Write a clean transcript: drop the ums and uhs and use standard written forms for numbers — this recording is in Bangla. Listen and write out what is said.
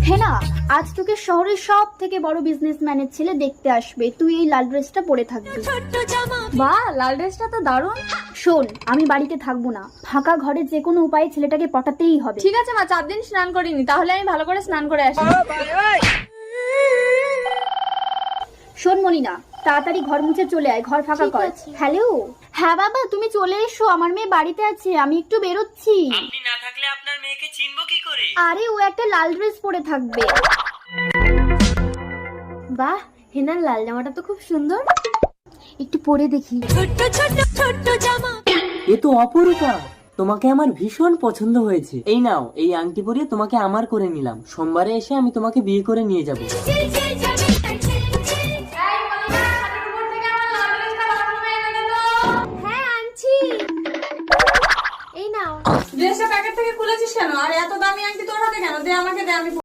হেনা, আজ তোকে শহরের সব থেকে বড় বিজনেসম্যানের ছেলে দেখতে আসবে। তুই এই লাল ড্রেসটা পরে থাকবি। বাহ, লাল ড্রেসটা তো দারুণ। শোন, আমি বাড়িতে থাকবো না, ফাঁকা ঘরে যে কোনো উপায়ে ছেলেটাকে পটাতেই হবে। ঠিক আছে মা, 4 দিন স্নান করিনি, তাহলে আমি ভালো করে স্নান করে আসি। শোন মনিনা, তাড়াতাড়ি ঘর মুছে চলে আয়, ঘর ফাঁকা কর। হ্যালো। হ্যাঁ বাবা, তুমি চলে এসো, আমার মেয়ে বাড়িতে আছে, আমি একটু বেরোচ্ছি। আপনি না থাকলে আপনার মেয়েকে চিনবো কি করে? আরে ও একটা লাল ড্রেস পরে থাকবে। বাহ, হেনার লাল জামাটা তো খুব সুন্দর। একটু পরে দেখি। এ তো অপরূপা, তোমাকে আমার ভীষণ পছন্দ হয়েছে। এই নাও, এই আংটি পরিয়ে তোমাকে আমার করে নিলাম। সোমবারে এসে আমি তোমাকে বিয়ে করে নিয়ে যাব। হ্যাঁ, আনছি। এই নাও। ড্রেসটা প্যাকেট থেকে খুলেছিস কেন? আর এত দামি আংটি তোর হাতে কেন? দে আমাকে, দে, আমি